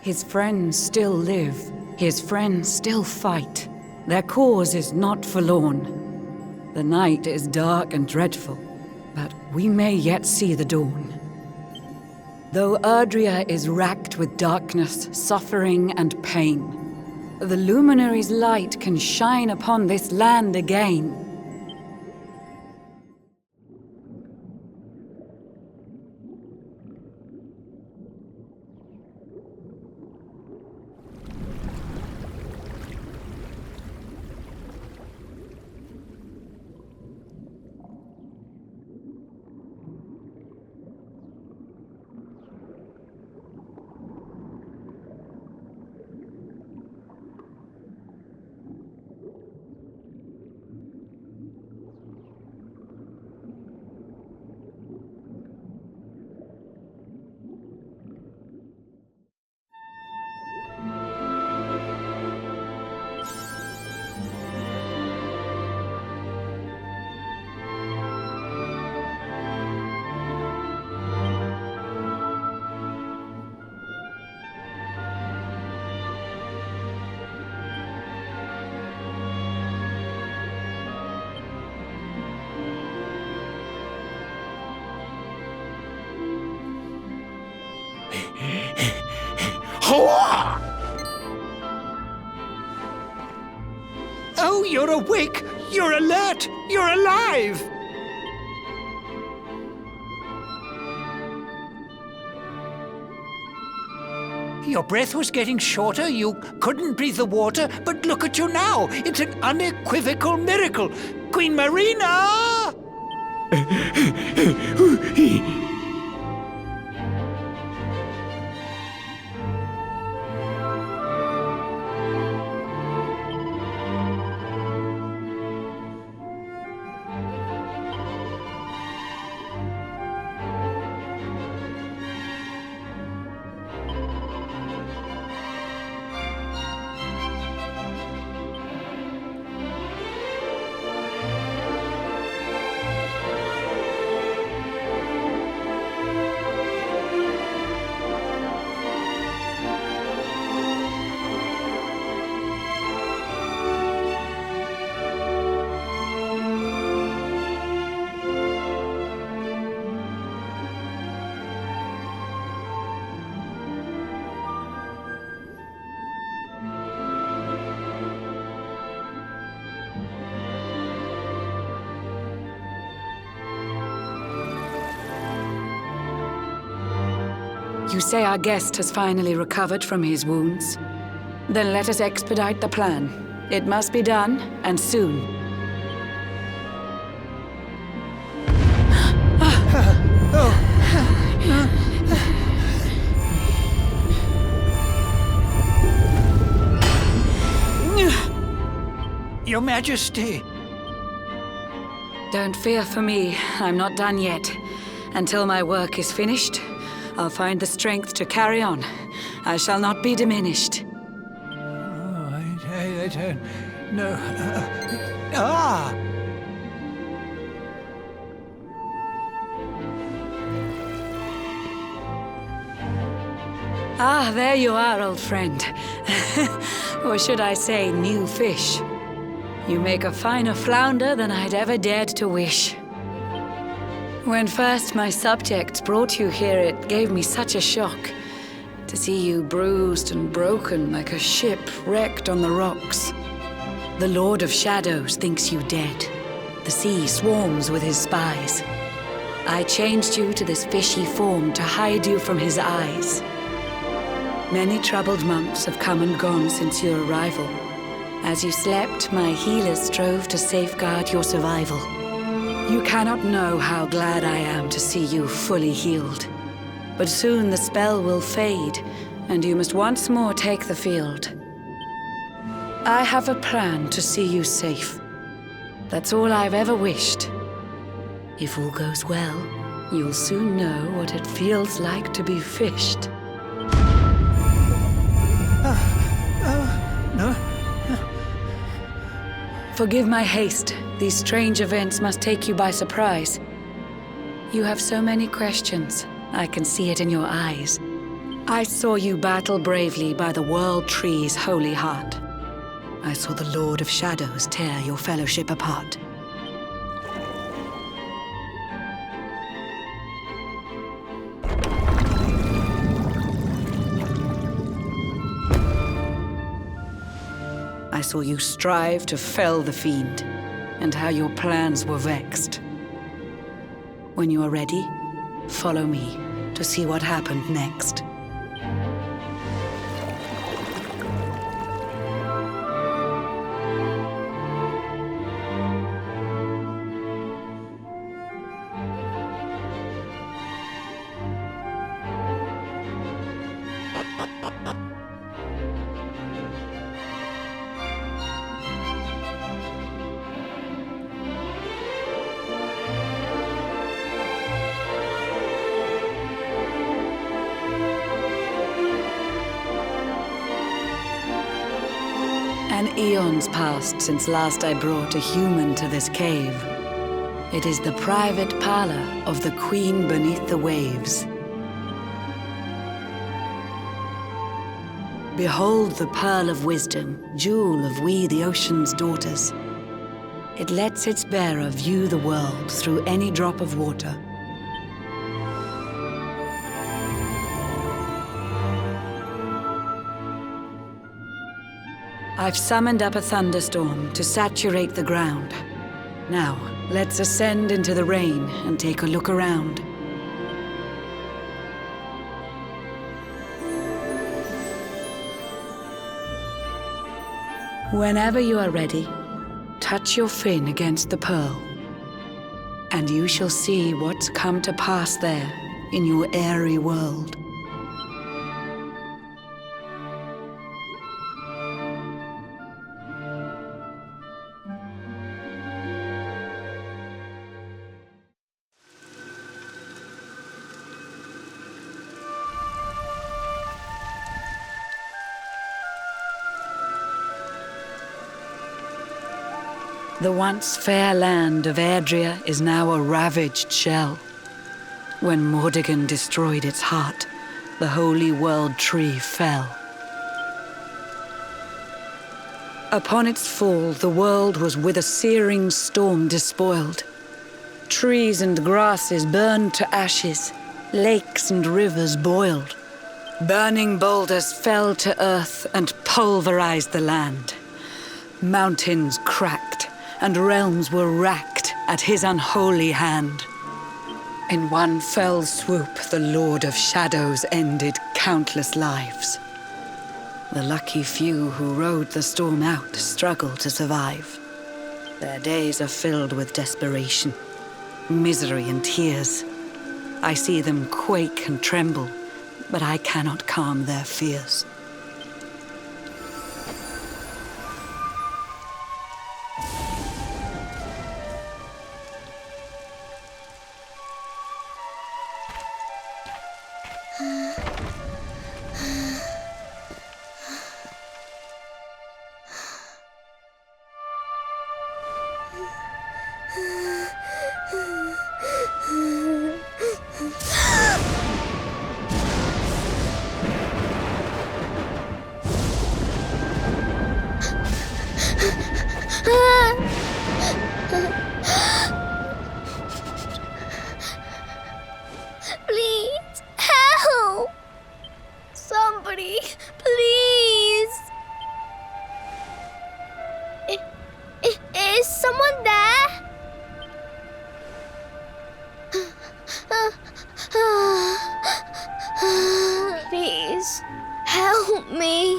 His friends still live. His friends still fight. Their cause is not forlorn. The night is dark and dreadful, but we may yet see the dawn. Though Erdrea is racked with darkness, suffering, and pain, the Luminary's light can shine upon this land again. Oh, you're awake! You're alert! You're alive! Your breath was getting shorter, you couldn't breathe the water, but look at you now! It's an unequivocal miracle! Queen Marina! You say our guest has finally recovered from his wounds? Then let us expedite the plan. It must be done, and soon. Your Majesty! Don't fear for me. I'm not done yet. Until my work is finished, I'll find the strength to carry on. I shall not be diminished. Oh, I don't know. Ah! Ah, there you are, old friend. Or should I say, new fish. You make a finer flounder than I'd ever dared to wish. When first my subjects brought you here, it gave me such a shock to see you bruised and broken like a ship wrecked on the rocks. The Lord of Shadows thinks you dead. The sea swarms with his spies. I changed you to this fishy form to hide you from his eyes. Many troubled months have come and gone since your arrival. As you slept, my healers strove to safeguard your survival. You cannot know how glad I am to see you fully healed. But soon the spell will fade, and you must once more take the field. I have a plan to see you safe. That's all I've ever wished. If all goes well, you'll soon know what it feels like to be fished. No. Forgive my haste. These strange events must take you by surprise. You have so many questions. I can see it in your eyes. I saw you battle bravely by the World Tree's holy heart. I saw the Lord of Shadows tear your fellowship apart. I saw you strive to fell the fiend, and how your plans were vexed. When you are ready, follow me to see what happened next. An eon's passed since last I brought a human to this cave. It is the private parlor of the Queen beneath the waves. Behold the pearl of wisdom, jewel of we the ocean's daughters. It lets its bearer view the world through any drop of water. I've summoned up a thunderstorm to saturate the ground. Now, let's ascend into the rain and take a look around. Whenever you are ready, touch your fin against the pearl, and you shall see what's come to pass there in your airy world. The once fair land of Erdrea is now a ravaged shell. When Mordegon destroyed its heart, the holy world tree fell. Upon its fall, the world was with a searing storm despoiled. Trees and grasses burned to ashes, lakes and rivers boiled. Burning boulders fell to earth and pulverized the land. Mountains cracked, and realms were racked at his unholy hand. In one fell swoop, the Lord of Shadows ended countless lives. The lucky few who rode the storm out struggle to survive. Their days are filled with desperation, misery and tears. I see them quake and tremble, but I cannot calm their fears. Please, help! Somebody, please! Is someone there? Please, help me.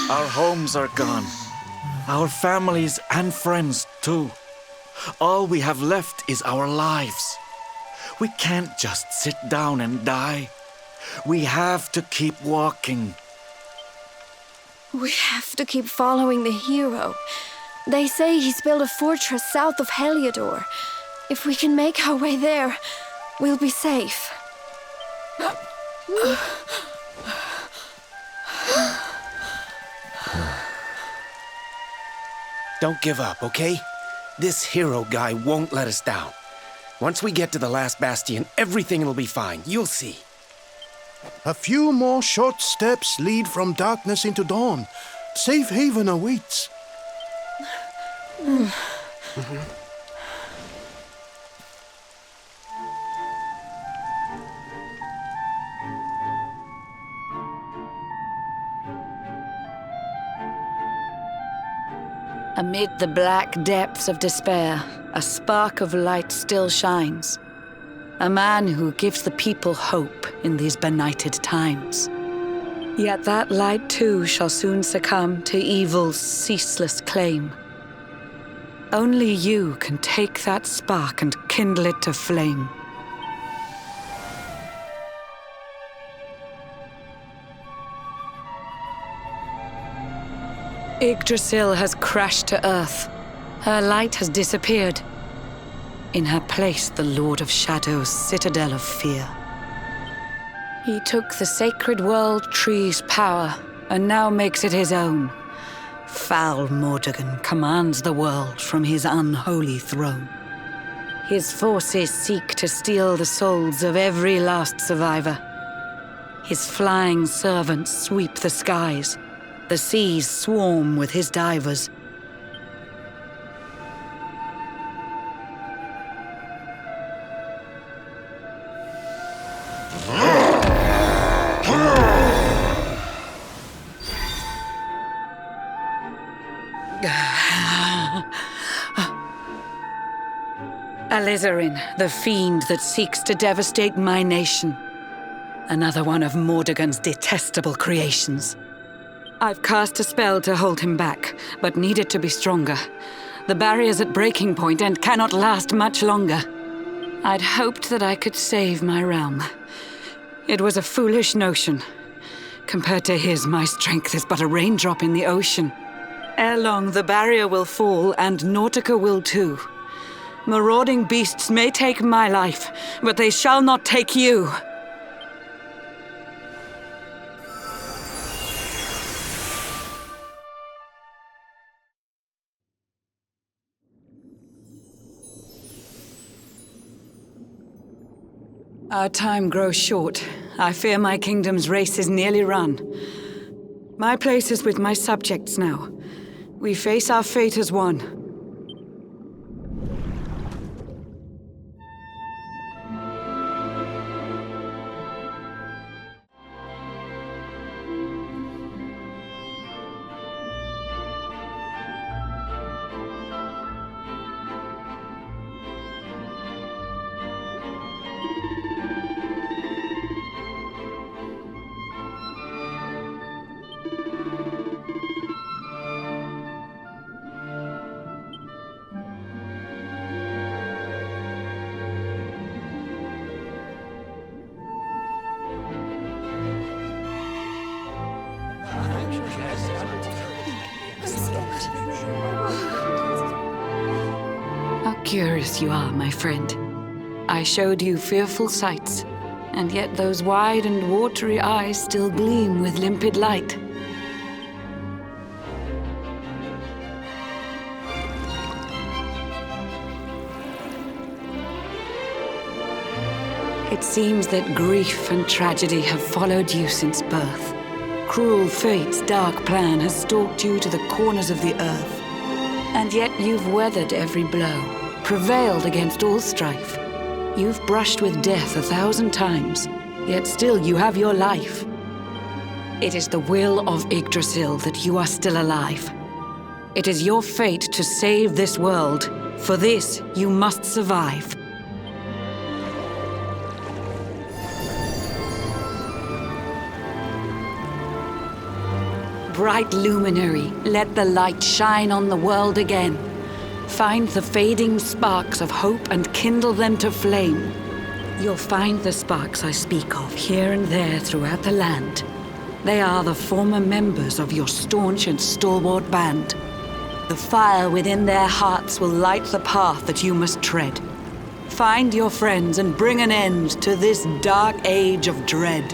Our homes are gone. Our families and friends too. All we have left is our lives. We can't just sit down and die. We have to keep walking. We have to keep following the hero. They say he's built a fortress south of Heliodor. If we can make our way there, we'll be safe. Don't give up, okay? This hero guy won't let us down. Once we get to the last bastion, everything will be fine. You'll see. A few more short steps lead from darkness into dawn. Safe haven awaits. Amid the black depths of despair, a spark of light still shines. A man who gives the people hope in these benighted times. Yet that light too shall soon succumb to evil's ceaseless claim. Only you can take that spark and kindle it to flame. Yggdrasil has crashed to earth. Her light has disappeared. In her place, the Lord of Shadow's citadel of fear. He took the sacred world tree's power and now makes it his own. Foul Mordegon commands the world from his unholy throne. His forces seek to steal the souls of every last survivor. His flying servants sweep the skies. The seas swarm with his divers. Alizarin, the fiend that seeks to devastate my nation. Another one of Mordegon's detestable creations. I've cast a spell to hold him back, but need it to be stronger. The barrier's at breaking point and cannot last much longer. I'd hoped that I could save my realm. It was a foolish notion. Compared to his, my strength is but a raindrop in the ocean. Ere long, the barrier will fall, and Nautica will too. Marauding beasts may take my life, but they shall not take you. Our time grows short. I fear my kingdom's race is nearly run. My place is with my subjects now. We face our fate as one. How curious you are, my friend. I showed you fearful sights, and yet those wide and watery eyes still gleam with limpid light. It seems that grief and tragedy have followed you since birth. Cruel fate's dark plan has stalked you to the corners of the earth. And yet you've weathered every blow, prevailed against all strife. You've brushed with death 1,000 times, yet still you have your life. It is the will of Yggdrasil that you are still alive. It is your fate to save this world. For this, you must survive. Bright luminary, let the light shine on the world again. Find the fading sparks of hope and kindle them to flame. You'll find the sparks I speak of here and there throughout the land. They are the former members of your staunch and stalwart band. The fire within their hearts will light the path that you must tread. Find your friends and bring an end to this dark age of dread.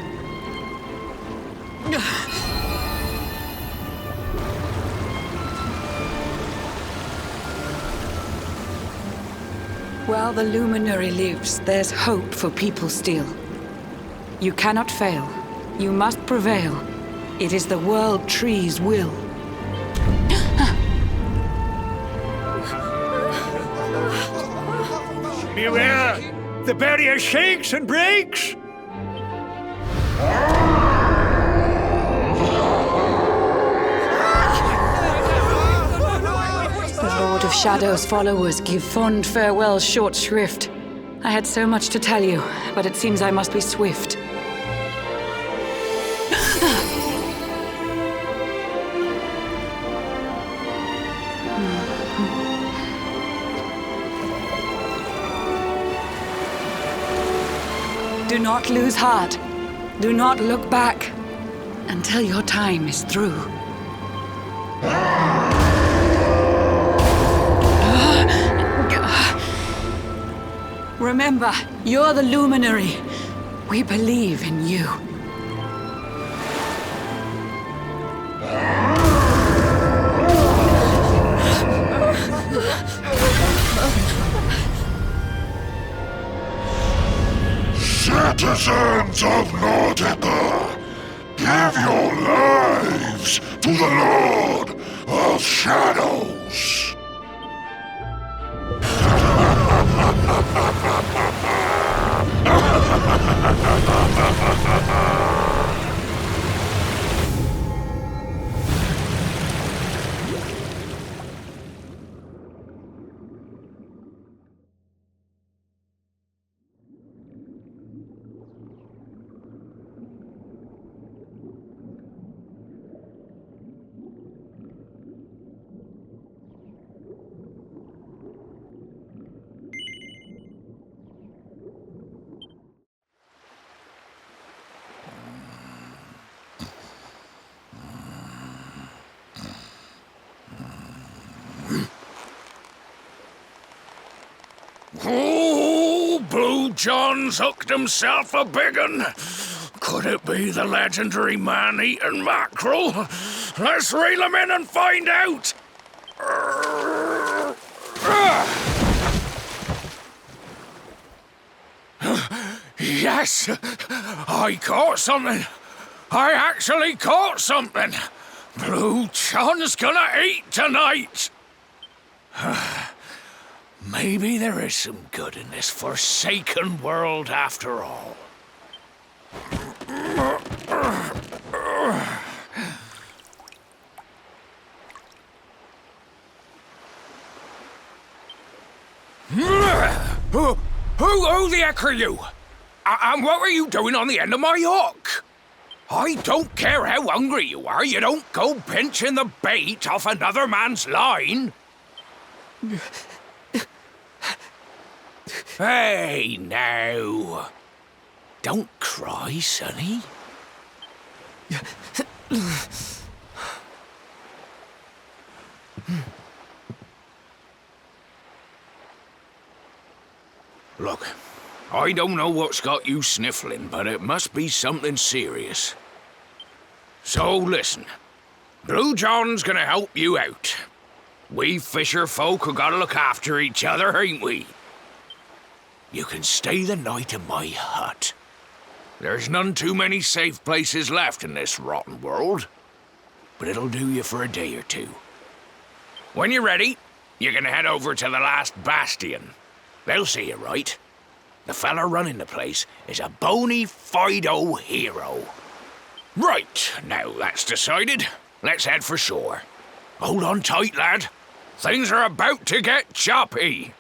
While the luminary lives, there's hope for people still. You cannot fail. You must prevail. It is the World Tree's will. Beware! The barrier shakes and breaks! The Lord of Shadow's followers give fond farewell short shrift. I had so much to tell you, but it seems I must be swift. Do not lose heart. Do not look back until your time is through. Remember, you're the luminary. We believe in you. Citizens of Nautica, give your lives to the Lord of Shadows. Oh, Blue John's hooked himself a big un. Could it be the legendary man-eating mackerel? Let's reel him in and find out. Yes, I caught something. I actually caught something. Blue John's gonna eat tonight. Maybe there is some good in this forsaken world after all. Who the heck are you? And what were you doing on the end of my hook? I don't care how hungry you are, you don't go pinching the bait off another man's line. Hey, now. Don't cry, sonny. Look, I don't know what's got you sniffling, but it must be something serious. So listen, Blue John's gonna help you out. We fisher folk have gotta look after each other, ain't we? You can stay the night in my hut. There's none too many safe places left in this rotten world, but it'll do you for a day or two. When you're ready, you can head over to the last bastion. They'll see you right. The fella running the place is a bony Fido hero. Right, now that's decided, let's head for shore. Hold on tight, lad. Things are about to get choppy.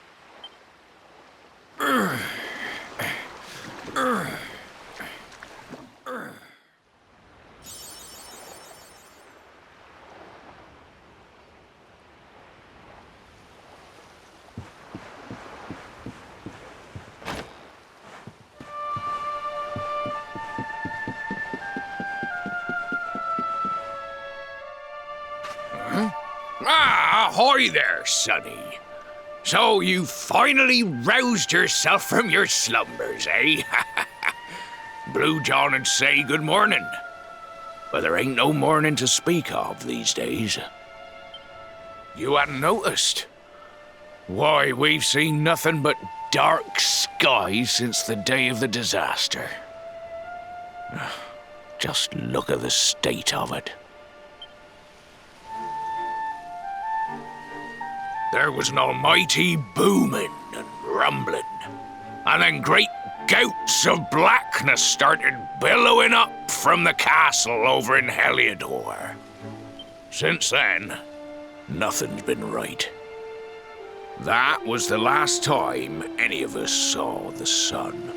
Ah, ahoy there, Sonny. So you finally roused yourself from your slumbers, eh? Blue John and say good morning. But there ain't no morning to speak of these days. You hadn't noticed? Why, we've seen nothing but dark skies since the day of the disaster. Just look at the state of it. There was an almighty booming and rumbling, and then great gouts of blackness started billowing up from the castle over in Heliodor. Since then, nothing's been right. That was the last time any of us saw the sun.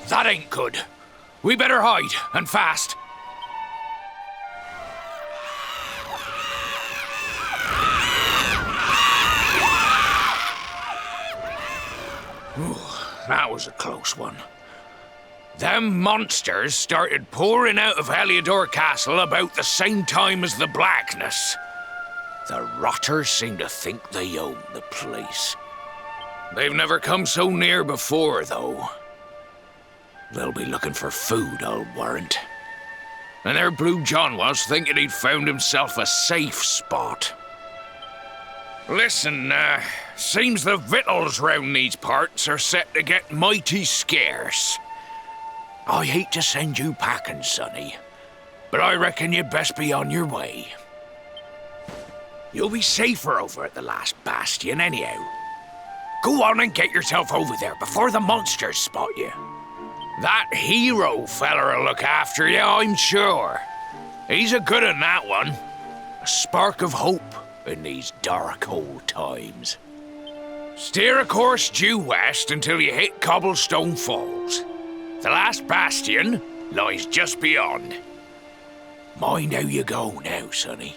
That ain't good. We better hide, and fast. Ooh, that was a close one. Them monsters started pouring out of Heliodor Castle about the same time as the blackness. The rotters seem to think they own the place. They've never come so near before, though. They'll be looking for food, I'll warrant. And there Blue John was, thinking he'd found himself a safe spot. Listen, seems the victuals round these parts are set to get mighty scarce. I hate to send you packing, Sonny, but I reckon you'd best be on your way. You'll be safer over at the last bastion anyhow. Go on and get yourself over there before the monsters spot you. That hero feller'll look after you, I'm sure. He's a good un, that one. A spark of hope in these dark old times. Steer a course due west until you hit Cobblestone Falls. The last bastion lies just beyond. Mind how you go now, Sonny.